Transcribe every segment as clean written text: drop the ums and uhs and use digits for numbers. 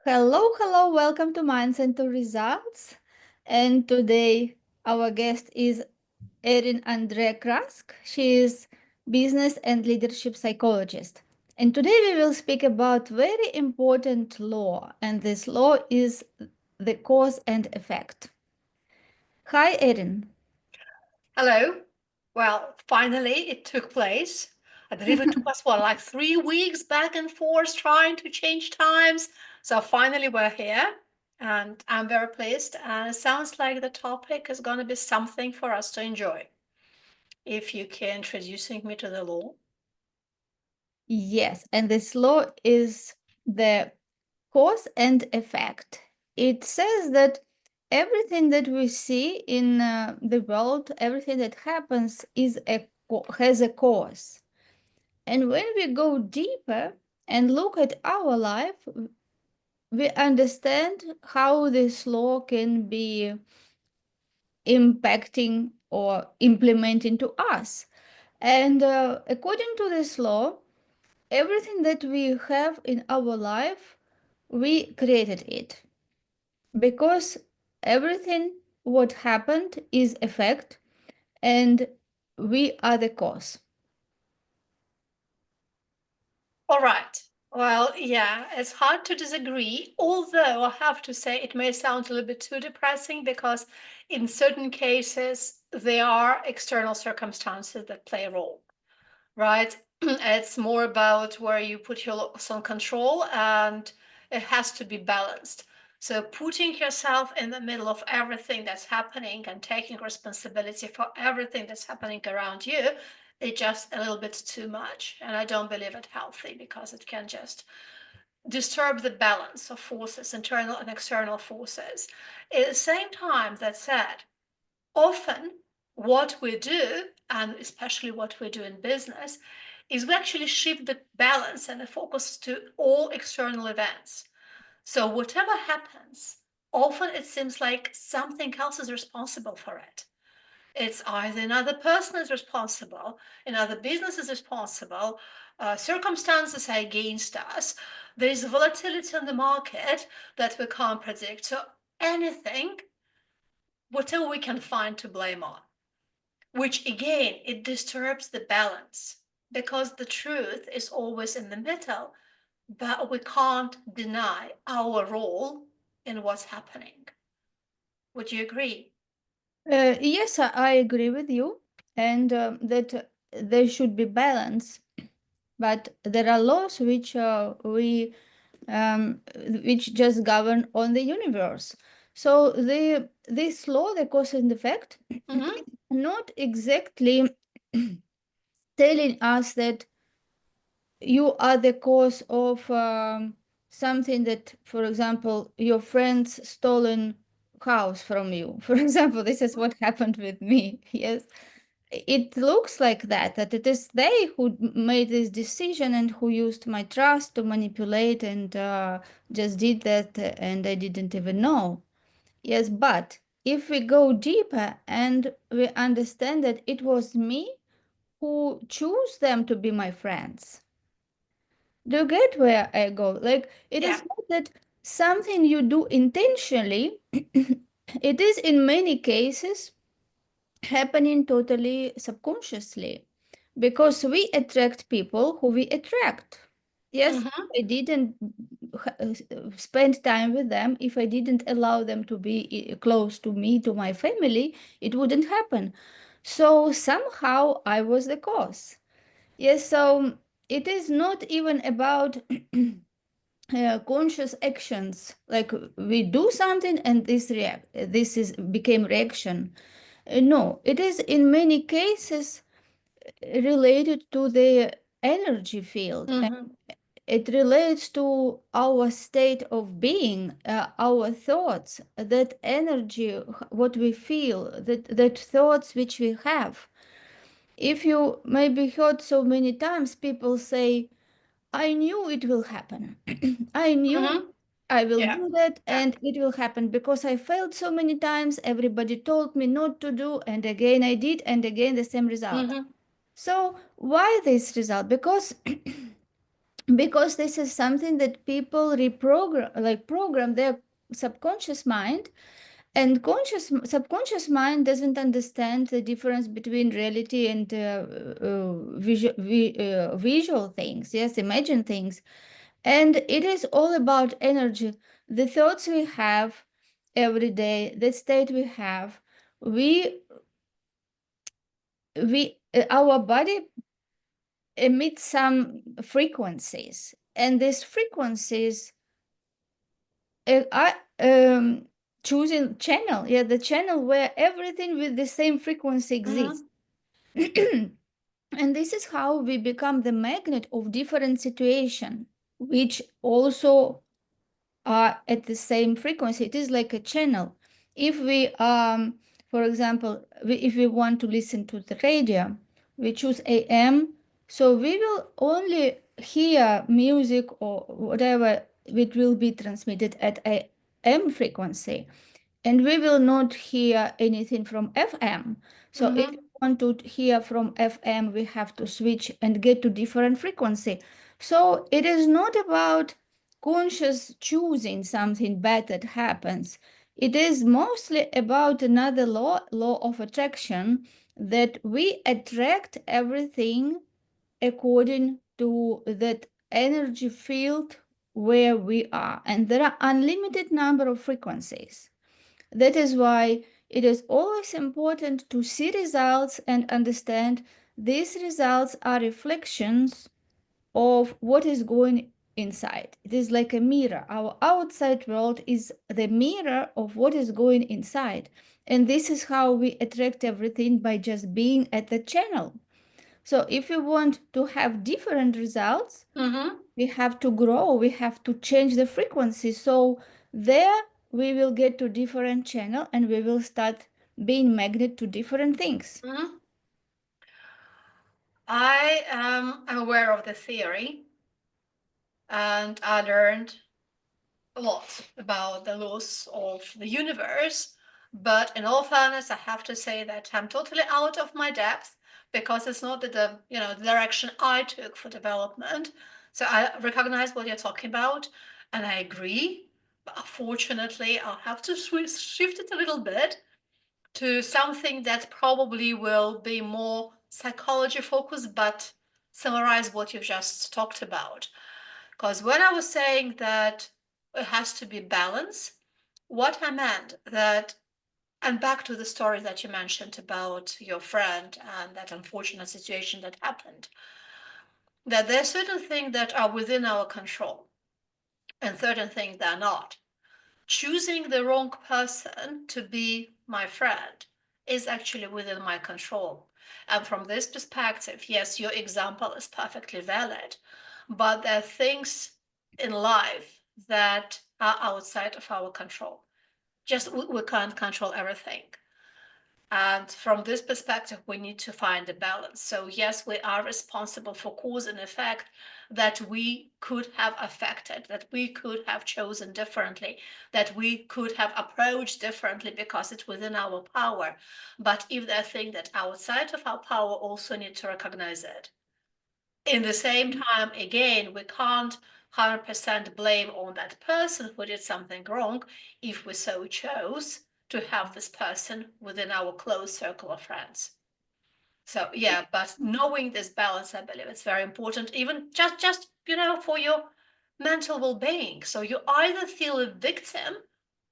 Hello, welcome to Mindset to Results. And today our guest is Erin Andre Craske. She is business and leadership psychologist. And today we will speak about very important law, and this law is the cause and effect. Hi, Erin. Hello. Well, finally it took place. I believe it took us, what, like 3 weeks back and forth trying to change times. So finally we're here and I'm very pleased. And it sounds like the topic is going to be something for us to enjoy. If you can introducing me to the law. Yes, and this law is the cause and effect. It says that everything that we see in the world, everything that happens has a cause. And when we go deeper and look at our life, we understand how this law can be impacting or implementing to us. And according to this law, everything that we have in our life, we created it because everything what happened is effect and we are the cause. All right. Well, yeah, it's hard to disagree, although I have to say it may sound a little bit too depressing because in certain cases there are external circumstances that play a role, right? It's more about where you put your some control and it has to be balanced. So putting yourself in the middle of everything that's happening and taking responsibility for everything that's happening around you is just a little bit too much. And I don't believe it healthy because it can just disturb the balance of forces, internal and external forces. At the same time, that said, often what we do, and especially what we do in business, is we actually shift the balance and the focus to all external events. So whatever happens, often it seems like something else is responsible for it. It's either another person is responsible, another business is responsible, circumstances are against us, there's volatility in the market that we can't predict. So anything, whatever we can find to blame on, which again, it disturbs the balance because the truth is always in the middle, but we can't deny our role in what's happening. Would you agree? Yes, I agree with you, and that there should be balance. But there are laws which just govern on the universe. So this law, the cause and effect, Mm-hmm. not exactly telling us that you are the cause of something that, for example, your friend's stolen house from you. For example, this is what happened with me. Yes, it looks like that it is they who made this decision and who used my trust to manipulate and just did that, and I didn't even know. Yes, but if we go deeper and we understand that it was me who chose them to be my friends. Do you get where I go? Like, it Yeah. is not that something you do intentionally, it is in many cases happening totally subconsciously because we attract people who we attract. Yes, Mm-hmm. I didn't spend time with them, if I didn't allow them to be close to me, to my family, it wouldn't happen. So somehow I was the cause. Yes, so it is not even about conscious actions. Like we do something and this is became reaction. No, it is in many cases related to the energy field. And Mm-hmm. it relates to our state of being, our thoughts, that energy, what we feel, that thoughts which we have. If you maybe heard so many times people say, I knew it will happen. I knew Mm-hmm. I will Yeah. do that Yeah. and it will happen because I failed so many times. Everybody told me not to do, and again I did, and again the same result. Mm-hmm. So, why this result? Because because this is something that people program their subconscious mind, and subconscious mind doesn't understand the difference between reality and visual things, yes, imagine things. And it is all about energy, the thoughts we have every day, the state we have. We we our body emits some frequencies, and these frequencies are choosing channel, yeah, the channel where everything with the same frequency exists. Mm-hmm. And this is how we become the magnet of different situation, which also are at the same frequency. It is like a channel. If we, for example, if we want to listen to the radio, we choose AM, so we will only hear music or whatever which will be transmitted at AM frequency, and we will not hear anything from FM. So if we Mm-hmm. want to hear from FM, we have to switch and get to different frequency. So it is not about conscious choosing something bad that happens. It is mostly about another law of attraction, that we attract everything according to that energy field where we are. And there are unlimited number of frequencies. That is why it is always important to see results and understand these results are reflections of what is going inside. It is like a mirror. Our outside world is the mirror of what is going inside. And this is how we attract everything, by just being at the channel. So if you want to have different results, Mm-hmm. we have to grow, we have to change the frequency. So there we will get to different channel, and we will start being magnet to different things. Mm-hmm. I am aware of the theory, and I learned a lot about the laws of the universe. But in all fairness, I have to say that I'm totally out of my depth, because it's not the direction I took for development. So I recognize what you're talking about, and I agree. But unfortunately, I'll have to shift it a little bit to something that probably will be more psychology focused, but summarize what you've just talked about. Because when I was saying that it has to be balance, what I meant that, and back to the story that you mentioned about your friend and that unfortunate situation that happened, that there are certain things that are within our control and certain things that are not. Choosing the wrong person to be my friend is actually within my control. And from this perspective, yes, your example is perfectly valid, but there are things in life that are outside of our control. Just we can't control everything. And from this perspective, we need to find a balance. So, yes, we are responsible for cause and effect that we could have affected, that we could have chosen differently, that we could have approached differently because it's within our power. But if there are things that are outside of our power, also need to recognize it. In the same time, again, we can't 100% blame on that person who did something wrong if we so chose to have this person within our close circle of friends. So yeah, but knowing this balance, I believe it's very important, even just for your mental well-being. So you either feel a victim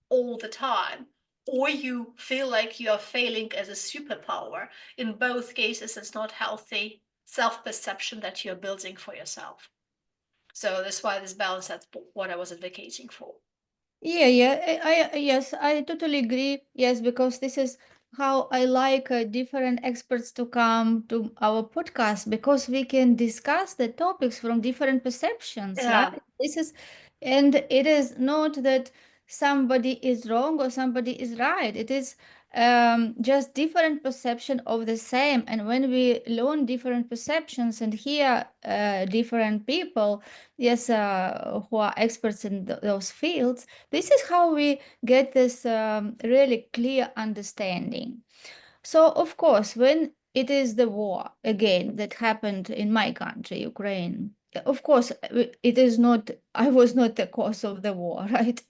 all the time, or you feel like you are failing as a superpower. In both cases, it's not healthy self-perception that you're building for yourself. So that's why this balance, that's what I was advocating for. Yeah, yeah, yes, I totally agree. Yes, because this is how I like different experts to come to our podcast, because we can discuss the topics from different perceptions, Yeah. right? This is, and it is not that somebody is wrong or somebody is right. It is just different perception of the same. And when we learn different perceptions and hear different people, yes, who are experts in those fields, this is how we get this really clear understanding. So, of course, when it is the war again that happened in my country, Ukraine, of course, it is not, I was not the cause of the war, right?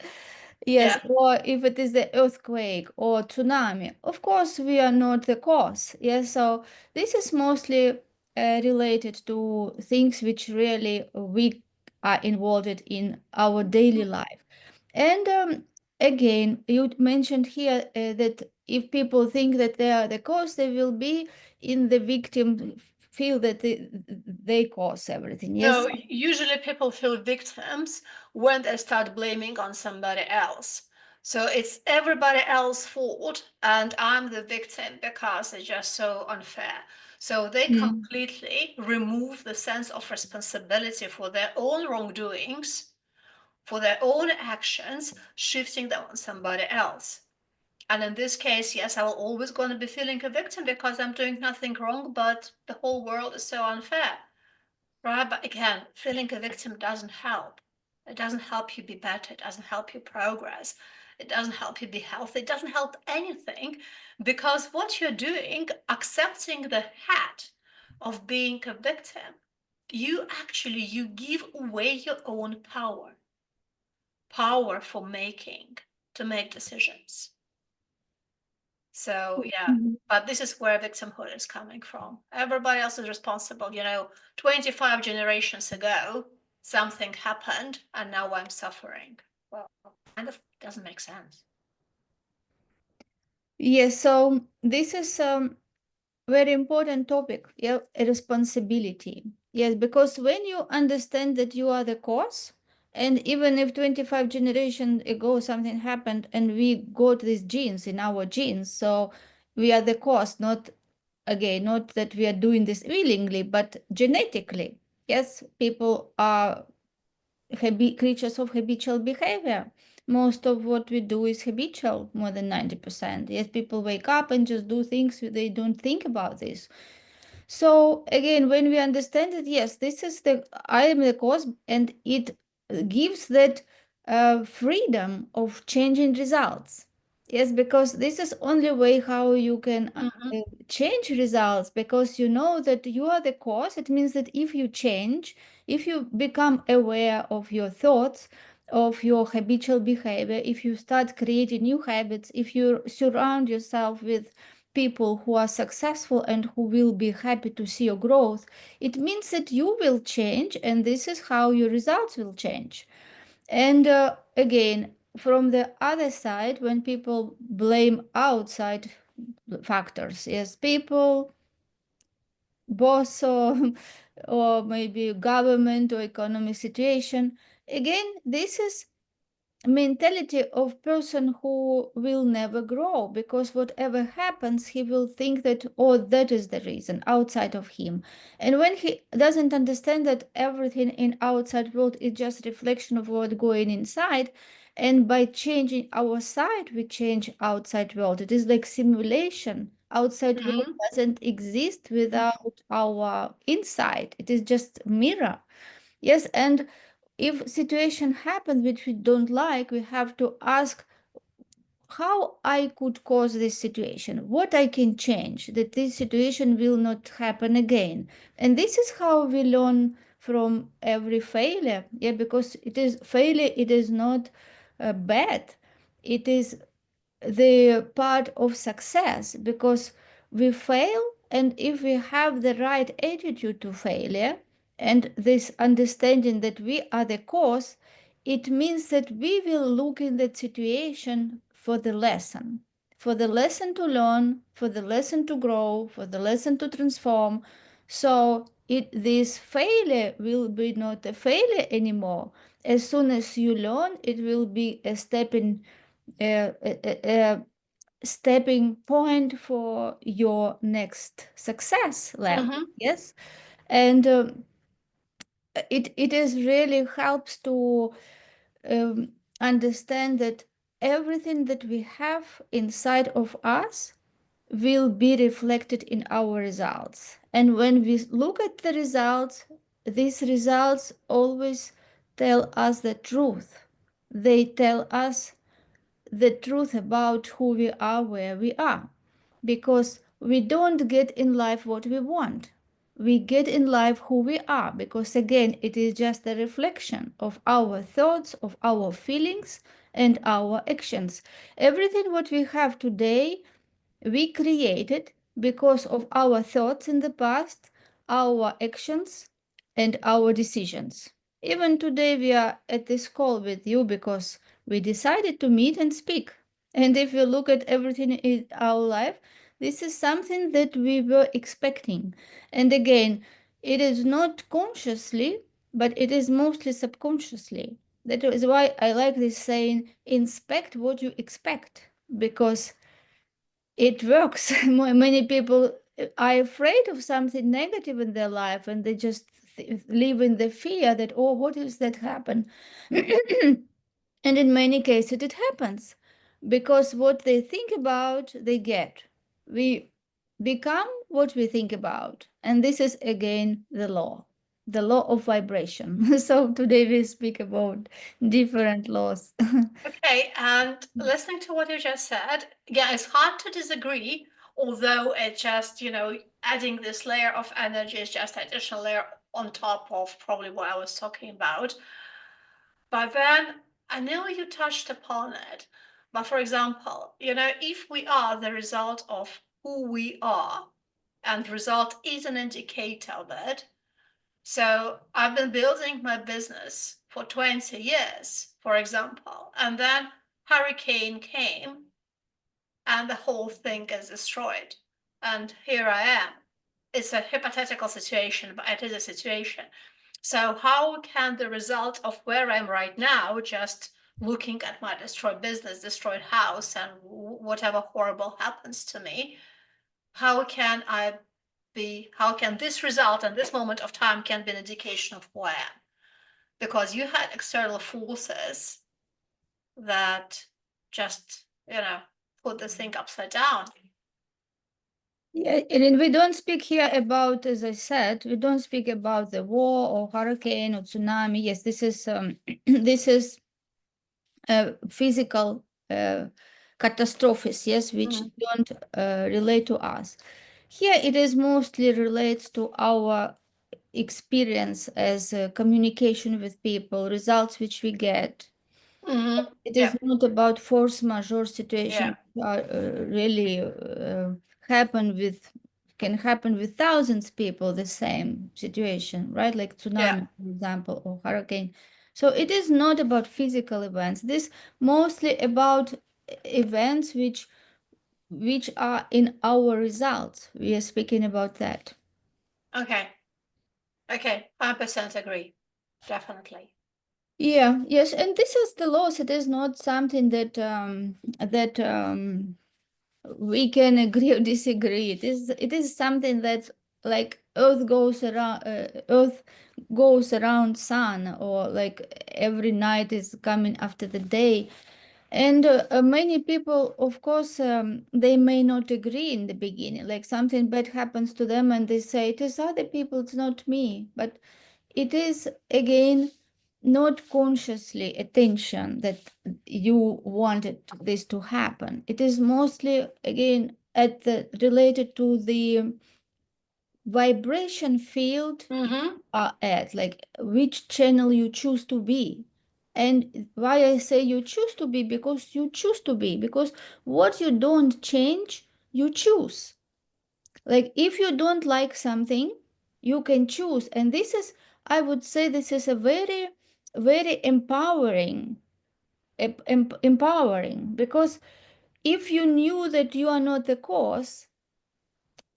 Yes, Yeah. or if it is the earthquake or tsunami, of course, we are not the cause. Yes, so this is mostly related to things which really we are involved in our daily life. And again, you mentioned here that if people think that they are the cause, they will be in the victim, feel that they cause everything. Yes. No, usually people feel victims when they start blaming on somebody else. So it's everybody else's fault, and I'm the victim because they're just so unfair. So they Mm. completely remove the sense of responsibility for their own wrongdoings, for their own actions, shifting them on somebody else. And in this case, yes, I will always going to be feeling a victim because I'm doing nothing wrong, but the whole world is so unfair. Right, but again, feeling a victim doesn't help. It doesn't help you be better. It doesn't help you progress. It doesn't help you be healthy. It doesn't help anything because what you're doing, accepting the hat of being a victim, you give away your own power, power for making, to make decisions. So yeah, Mhm. but this is where victimhood is coming from. Everybody else is responsible. 25 generations ago, something happened and now I'm suffering. Well, kind of doesn't make sense. Yes, so this is very important topic, yeah, a responsibility. Yes, because when you understand that you are the cause, and even if 25 generations ago something happened and we got these genes in our genes, so we are the cause, not again, not that we are doing this willingly, but genetically. Yes, people are creatures of habitual behavior. Most of what we do is habitual, more than 90%. Yes, people wake up and just do things, they don't think about this. So again, when we understand that, yes, this is the, I am the cause, and it gives that freedom of changing results. Yes, because this is only way how you can Hmm. change results, because you know that you are the cause. It means that if you change, if you become aware of your thoughts, of your habitual behavior, if you start creating new habits, if you surround yourself with people who are successful and who will be happy to see your growth, it means that you will change, and this is how your results will change. And again, from the other side, when people blame outside factors, yes, people, boss, or maybe government or economic situation, again, this is mentality of person who will never grow, because whatever happens he will think that, oh, that is the reason outside of him. And when he doesn't understand that everything in outside world is just reflection of what going inside, and by changing our side we change outside world. It is like simulation. Outside world Hmm. doesn't exist without our inside. It is just mirror. Yes, and if situation happens which we don't like, we have to ask how I could cause this situation, what I can change, that this situation will not happen again. And this is how we learn from every failure. Yeah, because it is failure, it is not bad. It is the part of success, because we fail, and if we have the right attitude to failure and this understanding that we are the cause, it means that we will look in that situation for the lesson to learn, for the lesson to grow, for the lesson to transform. So this failure will be not a failure anymore. As soon as you learn, it will be a a stepping point for your next success level. Hmm. Yes, and it is really helps to um, understand that everything that we have inside of us will be reflected in our results. And when we look at the results, these results always tell us the truth. They tell us the truth about who we are, where we are, because we don't get in life what we want. we get in life who we are, because again, it is just a reflection of our thoughts, of our feelings, and our actions. Everything what we have today, we created because of our thoughts in the past, our actions, and our decisions. Even today, we are at this call with you because we decided to meet and speak. And if you look at everything in our life, this is something that we were expecting. And again, it is not consciously, but it is mostly subconsciously. That is why I like this saying, inspect what you expect, because it works. Many people are afraid of something negative in their life, and they just live in the fear that, oh, what is that happen? And in many cases, it happens because what they think about, they get. We become what we think about. And this is again the law of vibration. So today we speak about different laws. Okay, and listening to what you just said, yeah, it's hard to disagree, although it just, adding this layer of energy is just additional layer on top of probably what I was talking about. But then I know you touched upon it. But for example, if we are the result of who we are, and result is an indicator of it. So I've been building my business for 20 years, for example, and then hurricane came and the whole thing is destroyed. And here I am. It's a hypothetical situation, but it is a situation. So how can the result of where I'm right now, just looking at my destroyed business, destroyed house, and whatever horrible happens to me, how can this result and this moment of time can be an indication of who I am? Because you had external forces that just, put this thing upside down. Yeah, and we don't speak here about, as I said, we don't speak about the war or hurricane or tsunami. Yes, this is this is physical catastrophes, yes, which don't relate to us. Here, it is mostly relates to our experience as communication with people, results which we get. It Yeah, is not about force majeure yeah, situations really can happen with thousands of people, the same situation, right? Like yeah. tsunami, for example, or hurricane. So it is not about physical events. This mostly about events which are in our results. We are speaking about that. Okay, okay, 100% agree, definitely. Yeah, yes, and this is the loss. It is not something that we can agree or disagree. It is something that, like, Earth goes around sun, or like every night is coming after the day. And many people, of course, they may not agree in the beginning. Like something bad happens to them, and they say it is other people, it's not me. But it is again not consciously attention that you wanted this to happen. It is mostly again related to the vibration field you Mm-hmm. are at, like which channel you choose to be. And why I say you choose to be, because you choose to be, because what you don't change, you choose. Like if you don't like something, you can choose. And this is, I would say, this is a very, very empowering, because if you knew that you are not the cause,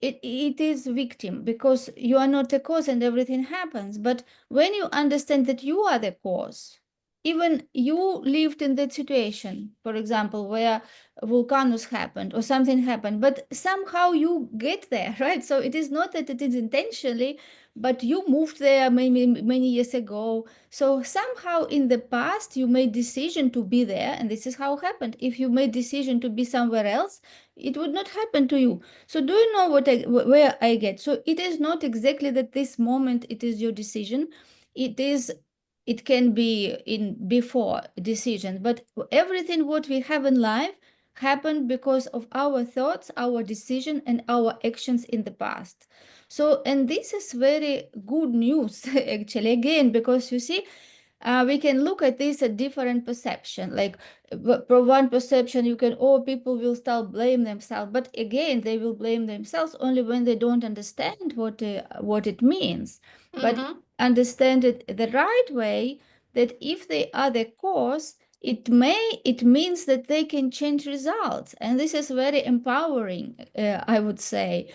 it is victim, because you are not the cause and everything happens. But when you understand that you are the cause, even you lived in that situation, for example, where volcanoes happened or something happened, but somehow you get there, right? So it is not that it is intentionally, but you moved there many years ago. So somehow in the past you made decision to be there, and this is how it happened. If you made decision to be somewhere else, it would not happen to you. So do you know where I get? So it is not exactly that this moment it is your decision. It is, it can be in before decision, but everything what we have in life happened because of our thoughts, our decision, and our actions in the past. So, and this is very good news actually, again, because you see, we can look at this a different perception. Like for one perception, you can, oh, people will start blame themselves, but again, they will blame themselves only when they don't understand what it means. But Mm-hmm. understand it the right way, that if they are the cause, it means that they can change results, and this is very empowering, I would say,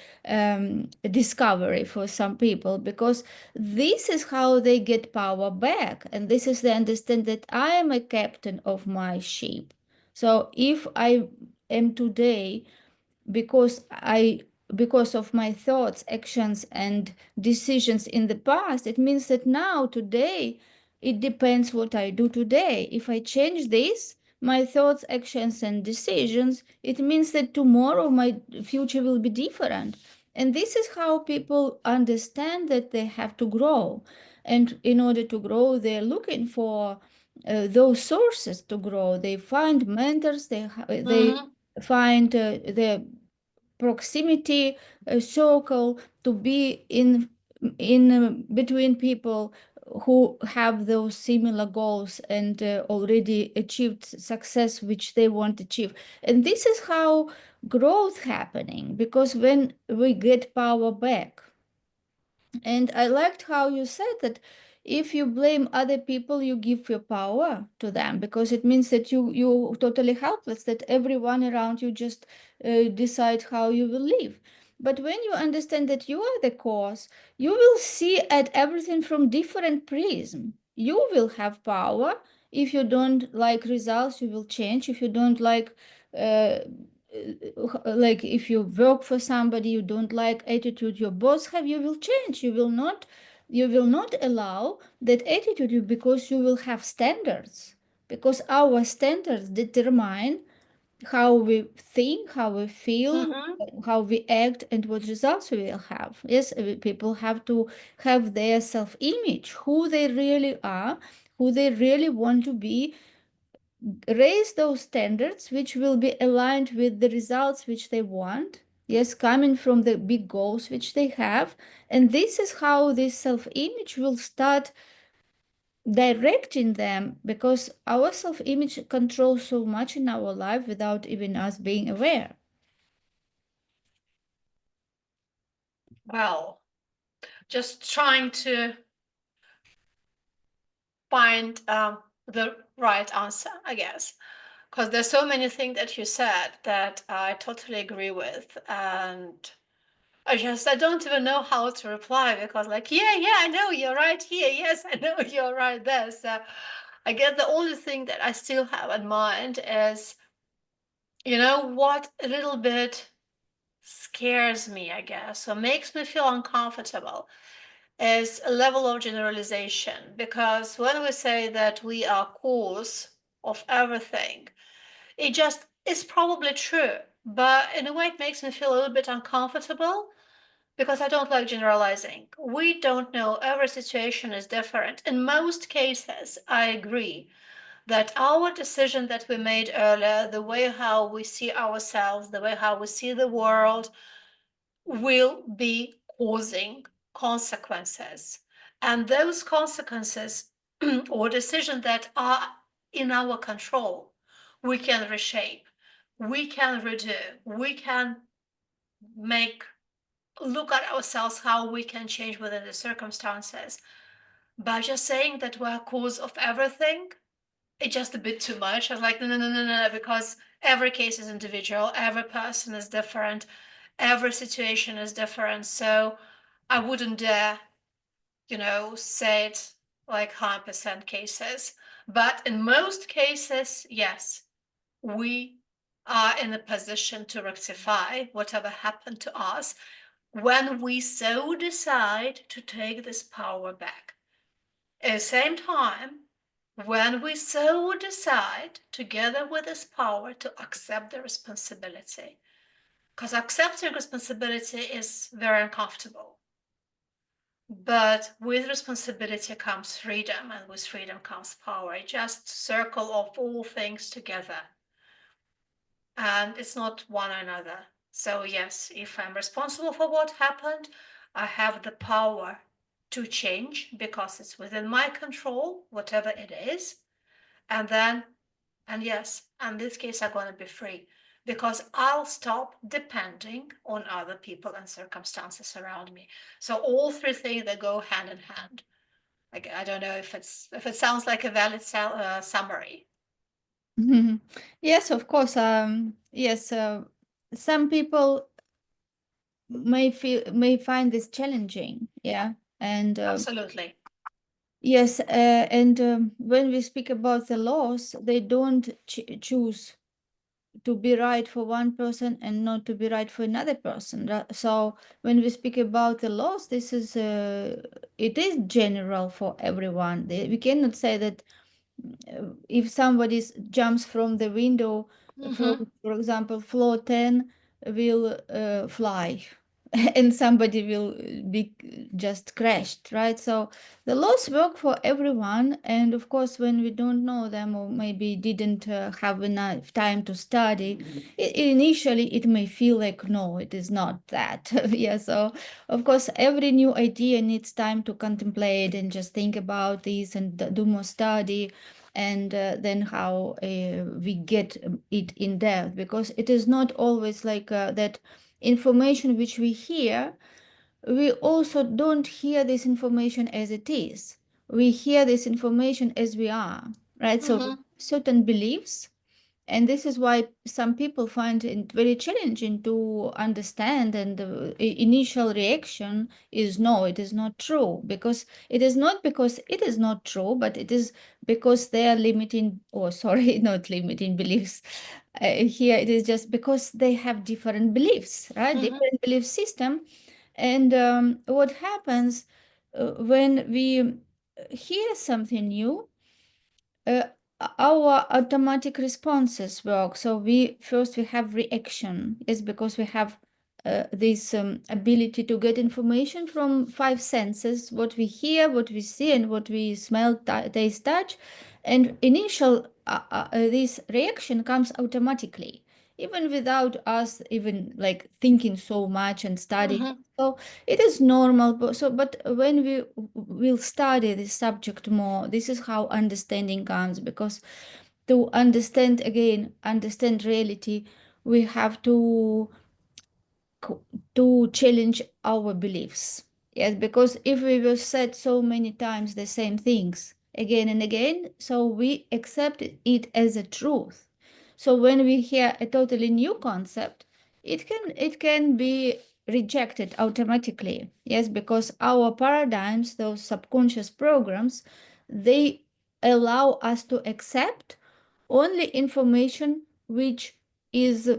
discovery for some people, because this is how they get power back, and this is the understand that I am a captain of my ship. So if I am today, because I because of my thoughts, actions, and decisions in the past, it means that now today it depends what I do today. If I change this, my thoughts, actions, and decisions, it means that tomorrow my future will be different. And this is how people understand that they have to grow. And in order to grow, they're looking for those sources to grow. They find mentors, they Mm-hmm. find the proximity circle to be in between people who have those similar goals and already achieved success which they want to achieve. And this is how growth happening, because when we get power back. And I liked how you said that if you blame other people, you give your power to them, because it means that you totally helpless, that everyone around you just decide how you will live. But when you understand that you are the cause, you will see at everything from different prism. You will have power. If you don't like results, you will change. If you don't like if you work for somebody, you don't like attitude your boss have, you will change. You will not allow that attitude, because you will have standards, because our standards determine how we think, how we feel, Mm-hmm. how we act, and what results we will have. Yes, people have to have their self-image, who they really are, who they really want to be, raise those standards which will be aligned with the results which they want, yes, coming from the big goals which they have. And this is how this self-image will start directing them, because our self-image controls so much in our life without even us being aware. Well, just trying to find the right answer, I guess, because there's so many things that you said that I totally agree with, and I don't even know how to reply, because like, yeah, I know you're right here. Yes, I know you're right there. So I guess the only thing that I still have in mind is, what a little bit scares me, I guess, or makes me feel uncomfortable, is a level of generalization. Because when we say that we are cause of everything, it just is probably true. But in a way, it makes me feel a little bit uncomfortable, because I don't like generalizing. We don't know. Every situation is different. In most cases, I agree that our decision that we made earlier, the way how we see ourselves, the way how we see the world, will be causing consequences. And those consequences or decisions that are in our control, we can reshape, we can redo, we can make look at ourselves how we can change within the circumstances. By just saying that we're cause of everything, it's just a bit too much. I was like, no, no, no, no, no, because every case is individual, every person is different, every situation is different. So I wouldn't dare, say it like 100% cases. But in most cases, yes, we are in a position to rectify whatever happened to us when we so decide to take this power back. At the same time, when we so decide, together with this power, to accept the responsibility. Because accepting responsibility is very uncomfortable. But with responsibility comes freedom, and with freedom comes power. Just circle of all things together. and it's not one another. So, yes, if I'm responsible for what happened, I have the power to change because it's within my control, whatever it is. And then, and yes, in this case, I'm going to be free because I'll stop depending on other people and circumstances around me. So, all three things that go hand in hand. Like, I don't know if it sounds like a valid summary. Yes, of course. Yes, some people may find this challenging. Yeah, and Absolutely. yes, and when we speak about the laws, they don't choose to be right for one person and not to be right for another person. So when we speak about the laws, this is it is general for everyone. We cannot say that if somebody jumps from the window from, Mm-hmm. for example, floor 10 will fly and somebody will be just crashed, right? So the laws work for everyone, and of course when we don't know them or maybe didn't have enough time to study, initially it may feel like no, it is not that. Yeah, so of course every new idea needs time to contemplate and just think about this and do more study, and then how we get it in depth, because it is not always like that information which we hear. We also don't hear this information as it is. We hear this information as we are, right? So Mm-hmm. certain beliefs, and this is why some people find it very challenging to understand, and the initial reaction is no, it is not true, because it is not because it is not true, but it is because they are limiting, or sorry, not limiting beliefs. Here it is just because they have different beliefs, right? Mm-hmm. Different belief system. And what happens when we hear something new, uh, our automatic responses work. So we have reaction. It's because we have this ability to get information from five senses: what we hear, what we see, and what we smell, taste, touch. And initial this reaction comes automatically, even without us even like thinking so much and studying. Mm-hmm. So it is normal. But when we will study this subject more, this is how understanding comes. Because to understand, again, understand reality, we have to challenge our beliefs. Yes, because if we will said so many times the same things again and again, so we accept it as a truth. So when we hear a totally new concept, it can be rejected automatically. Yes, because our paradigms, those subconscious programs, they allow us to accept only information which is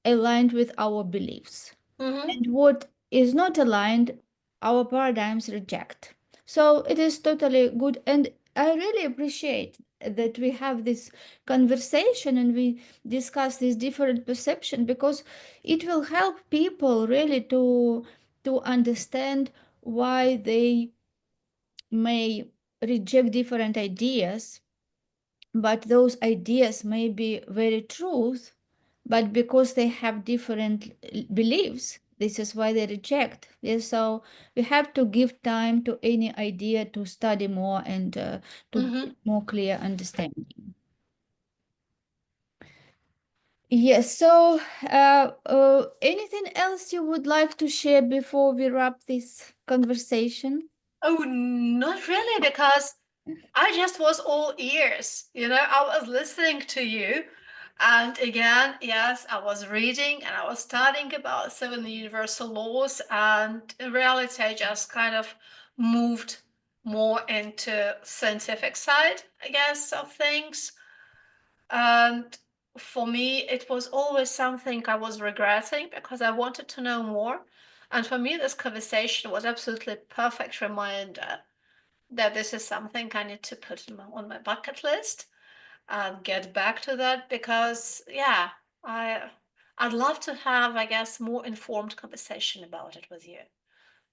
aligned with our beliefs, Mm-hmm. and what is not aligned, our paradigms reject. So it is totally good. And I really appreciate that we have this conversation and we discuss this different perception, because it will help people really to understand why they may reject different ideas, but those ideas may be very truth, but because they have different beliefs, this is why they reject. Yes, so we have to give time to any idea to study more and to Mm-hmm. get more clear understanding. Yes, so anything else you would like to share before we wrap this conversation? Oh, not really, because I just was all ears. I was listening to you. And again, yes, I was reading and I was studying about seven universal laws. And in reality, I just kind of moved more into scientific side, I guess, of things. And for me, it was always something I was regretting because I wanted to know more. And for me, this conversation was absolutely perfect reminder that this is something I need to put on my bucket list and get back to that because, yeah, I I'd love to have, I guess, more informed conversation about it with you,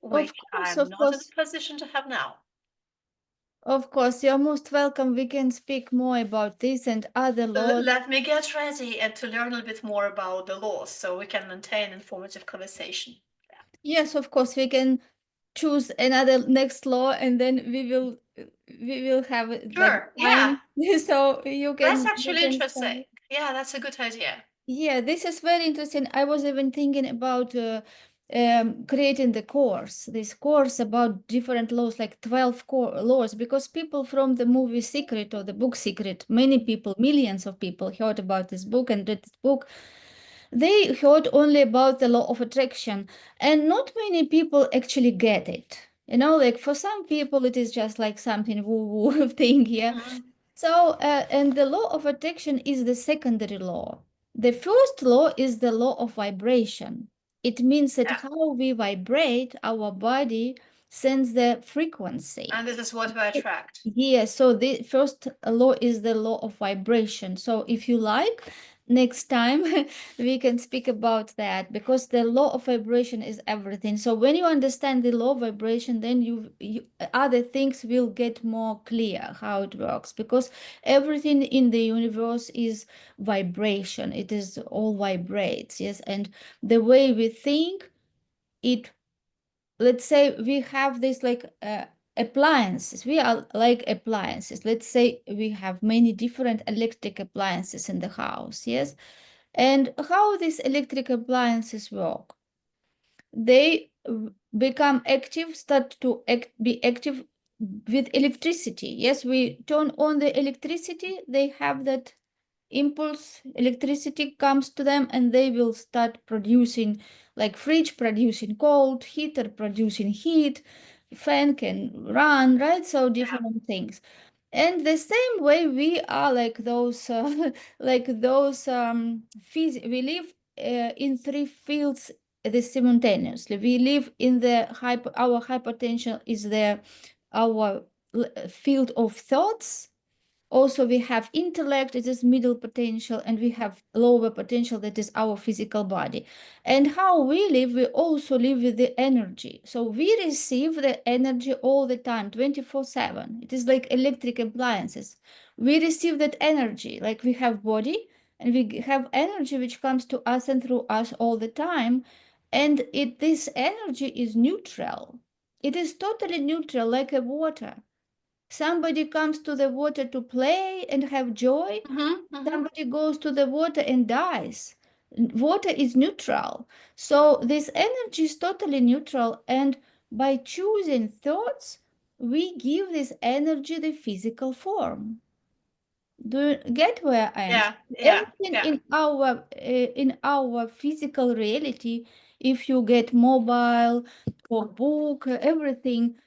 Of which course, I'm of not in course. a position to have now. Of course, you're most welcome. We can speak more about this and other laws. Let me get ready and to learn a little bit more about the laws so we can maintain informative conversation. Yes, of course, we can choose another next law and then we will have like Sure, yeah, time so that's you actually can interesting. start. Yeah, that's a good idea. Yeah, this is very interesting. I was even thinking about creating the course, this course about different laws, like 12 core laws, because people from the movie Secret or the book Secret, many people, millions of people heard about this book and read this book. They heard only about the law of attraction, and not many people actually get it. Like for some people, it is just like something woo-woo thing here. Mhm. So, and the law of attraction is the secondary law. The first law is the law of vibration. It means that Yeah, how we vibrate, our body sends the frequency. and this is what we attract. Yeah, so the first law is the law of vibration. So if you like, next time we can speak about that because the law of vibration is everything. So when you understand the law of vibration, then you other things will get more clear how it works because everything in the universe is vibration. It is all vibrates, yes, and the way we think, it let's say we have this like appliances. We are like appliances. Let's say we have many different electric appliances in the house, yes. And how these electric appliances work, they become active, start to be active with electricity. Yes, we turn on the electricity, they have that impulse, electricity comes to them and they will start producing, like fridge producing cold, heater producing heat, fan can run, right? So Yeah. different things. And the same way we are like those like those we live in three fields simultaneously. We live in the our hypertension is the our field of thoughts. Also, we have intellect, it is middle potential, and we have lower potential, that is our physical body. And how we live, we also live with the energy. So we receive the energy all the time, 24/7. It is like electric appliances. We receive that energy, like we have body, and we have energy which comes to us and through us all the time. And this energy is neutral. It is totally neutral, like a water. Somebody comes to the water to play and have joy. Mm-hmm, mm-hmm. Somebody goes to the water and dies. Water is neutral. So this energy is totally neutral. And by choosing thoughts, we give this energy the physical form. Do you get where I am? Yeah, yeah, Everything yeah. in our physical reality, if you get mobile or book, everything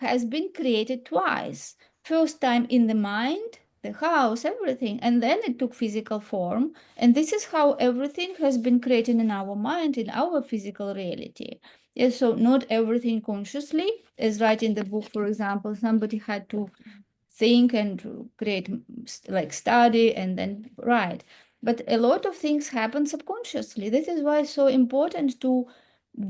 has been created twice. First time in the mind, the house, everything, and then it took physical form. And this is how everything has been created in our mind, in our physical reality. Yes, so not everything consciously, as right in the book, for example, somebody had to think and to create like study and then write. But a lot of things happen subconsciously. This is why it's so important to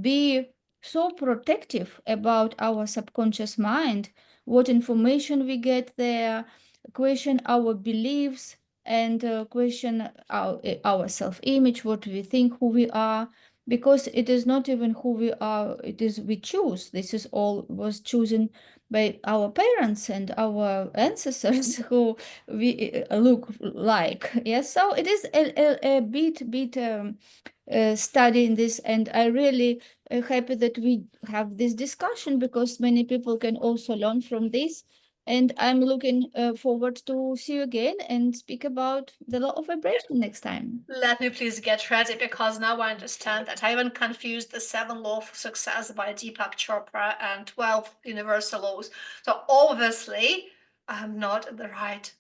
be so protective about our subconscious mind, what information we get there, question our beliefs, and question our self-image, what we think, who we are, because it is not even who we are, it is we choose. This is all was chosen by our parents and our ancestors who we look like. Yes, so it is a bit study in this, and I really happy that we have this discussion because many people can also learn from this. And I'm looking forward to see you again and speak about the law of vibration next time. Let me please get ready because now I understand that I even confused the seven laws of success by Deepak Chopra and 12 universal laws. So obviously, I'm not in the right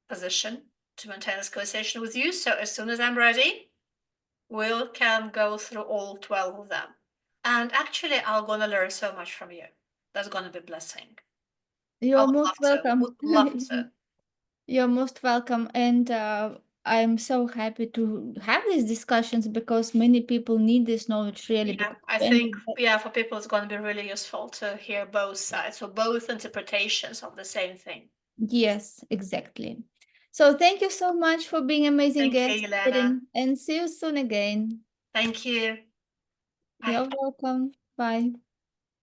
position to maintain this conversation with you. So as soon as I'm ready, we can go through all 12 of them. And actually, I'm gonna learn so much from you. That's gonna be a blessing. I You're would most love to. welcome. Would love to. You're most welcome. And I'm so happy to have these discussions because many people need this knowledge really. Yeah, Because I at the end think, of the- yeah, for people it's going to be really useful to hear both sides, so both interpretations of the same thing. yes, exactly. So thank you so much for being amazing Thank guest, you, Elena. Erin, and see you soon again. Thank you. Bye. You're welcome. Bye.